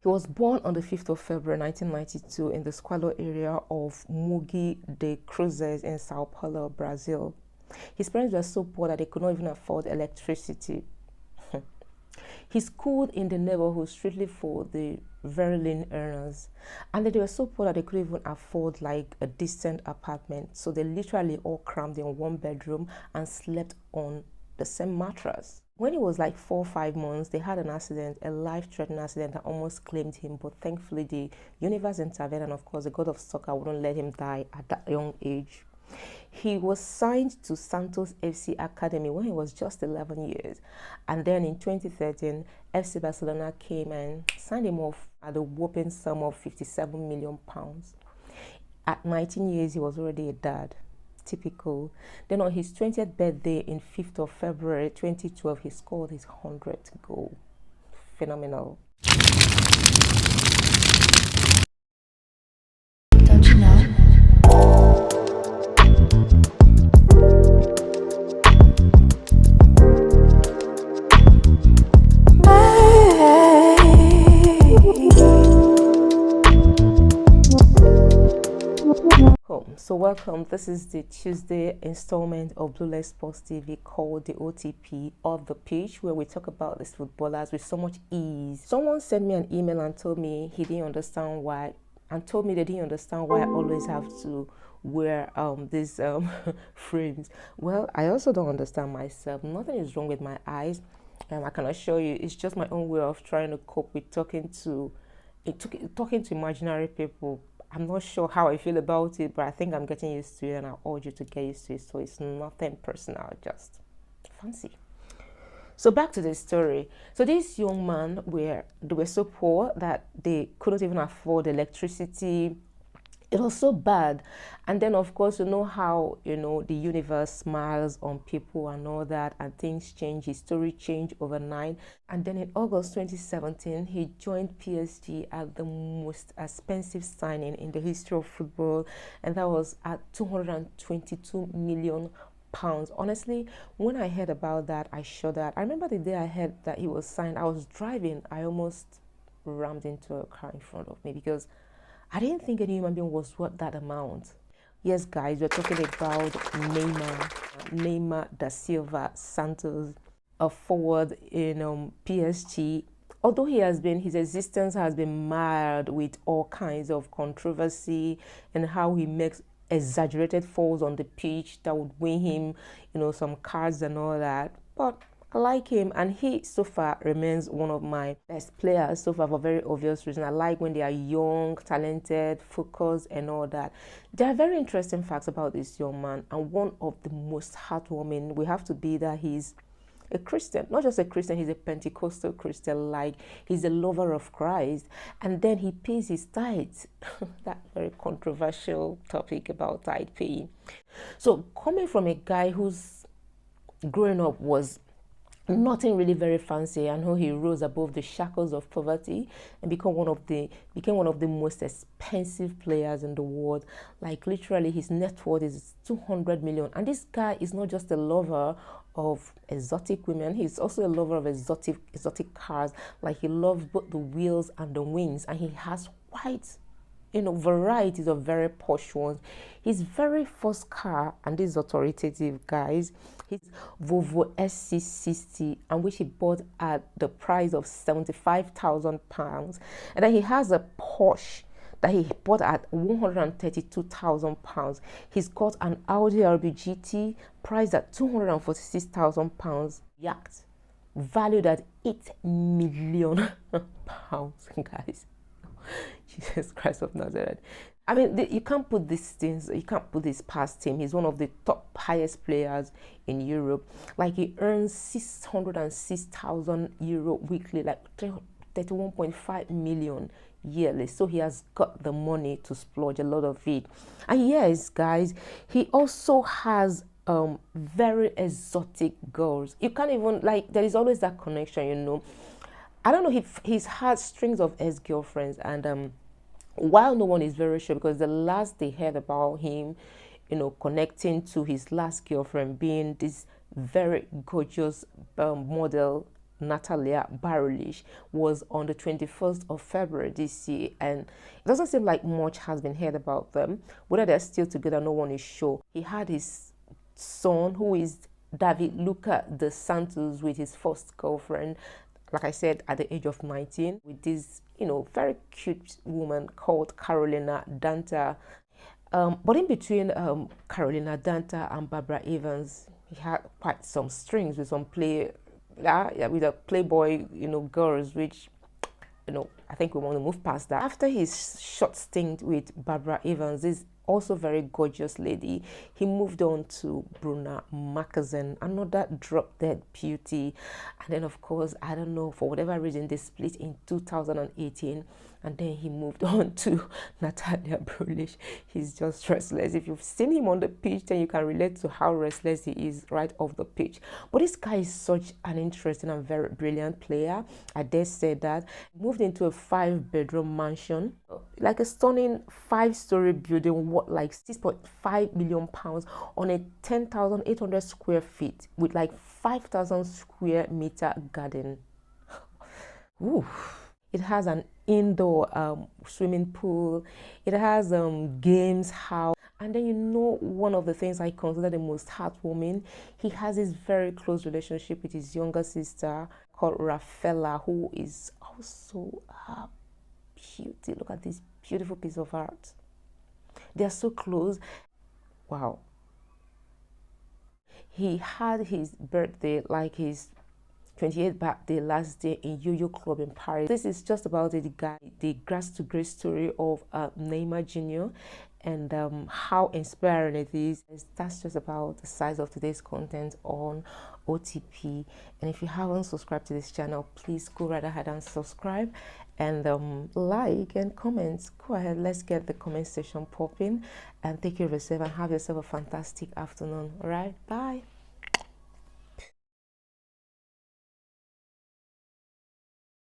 He was born on the 5th of February 1992 in the Squalo area of Mogi de Cruzes in Sao Paulo, Brazil. His parents were so poor that they could not even afford electricity. He schooled in the neighborhood strictly for the very JNR'S, and they were so poor that they couldn't even afford like a decent apartment. So they literally all crammed in one bedroom and slept on the same mattress. When he was like 4 or 5 months, they had an accident, a life-threatening accident that almost claimed him, but thankfully the universe intervened, and of course the god of soccer wouldn't let him die at that young age. He was signed to Santos FC Academy when he was just 11 years, and then in 2013 FC Barcelona came and signed him off at a whopping sum of £57 million. At 19 years he was already a dad. Typical. Then on his 20th birthday in 5th of February 2012, he scored his 100th goal. Phenomenal. Don't you know? So welcome. This is the Tuesday installment of Blue Light Sports TV called the OTP of the pitch, where we talk about these footballers with so much ease. Someone sent me an email and told me he didn't understand why, and told me they didn't understand why I always have to wear these frames. Well, I also don't understand myself. Nothing is wrong with my eyes. I can assure you, it's just my own way of trying to cope with talking to imaginary people. I'm not sure how I feel about it, but I think I'm getting used to it, and I urge you to get used to it. So it's nothing personal, just fancy. So back to the story. So this young man, they were so poor that they couldn't even afford electricity. It was so bad. And then of course, you know how the universe smiles on people and all that, and things change. His story changed overnight. And then in August 2017 he joined PSG at the most expensive signing in the history of football, and that was at £222 million. Honestly, when I heard about that, I shuddered. I remember the day I heard that he was signed, I was driving, I almost rammed into a car in front of me because I didn't think any human being was worth that amount. Yes, guys, we're talking about Neymar da Silva Santos, a forward in PSG. Although his existence has been marred with all kinds of controversy and how he makes exaggerated falls on the pitch that would win him, some cards and all that. But I like him, and he so far remains one of my best players so far for very obvious reason. I like when they are young, talented, focused and all that. There are very interesting facts about this young man, and one of the most heartwarming we have to be that he's a Christian. Not just a Christian, he's a Pentecostal Christian. Like, he's a lover of Christ, and then he pays his tithes. That very controversial topic about tithe paying. So coming from a guy who's growing up was nothing really very fancy, and how he rose above the shackles of poverty and became one of the most expensive players in the world. Like, literally his net worth is 200 million. And this guy is not just a lover of exotic women, he's also a lover of exotic cars. Like, he loves both the wheels and the wings, and he has quite varieties of very posh ones. His very first car, and this is authoritative, guys, his Volvo SC60, and which he bought at the price of £75,000. And then he has a Porsche that he bought at £132,000. He's got an Audi RB GT priced at £246,000 yacht valued at £8 million, guys. Jesus Christ of Nazareth. I mean, you can't put this past him. He's one of the top highest players in Europe. Like, he earns €606,000 weekly, like 31.5 million yearly. So he has got the money to splurge a lot of it. And yes, guys, he also has very exotic girls. You can't even, like, there is always that connection, I don't know if he's had strings of ex-girlfriends, and while no one is very sure, because the last they heard about him, connecting to his last girlfriend being this very gorgeous model Natalia Barulish was on the 21st of February this year, and it doesn't seem like much has been heard about them. Whether they're still together, no one is sure. He had his son, who is David Luca de Santos, with his first girlfriend, like I said, at the age of 19, with this, very cute woman called Carolina Danta. But in between Carolina Danta and Barbara Evans, he had quite some strings with some with a playboy, girls, which, I think we want to move past that. After his short stint with Barbara Evans, this also very gorgeous lady, he moved on to Bruna Marquezine, another drop-dead beauty. And then, of course, I don't know, for whatever reason, they split in 2018. And then he moved on to Natalia Barulish. He's just restless. If you've seen him on the pitch, then you can relate to how restless he is right off the pitch. But this guy is such an interesting and very brilliant player. I dare say that. He moved into a 5-bedroom mansion, like a stunning 5-story building worth like £6.5 million on a 10,800 square feet with like 5,000 square meter garden. Ooh. It has an indoor swimming pool. It has games house. And then, one of the things I consider the most heartwarming, he has this very close relationship with his younger sister called Rafaela, who is also a beauty. Look at this beautiful piece of art. They are so close. Wow. He had his birthday, like his 28th birthday, last day in Yo-Yo Club in Paris. This is just about the grass to grace story of Neymar Jr. and how inspiring it is. That's just about the size of today's content on OTP. And if you haven't subscribed to this channel, please go right ahead and subscribe and like and comment. Go ahead, let's get the comment section popping, and take care of yourself and have yourself a fantastic afternoon. All right, bye.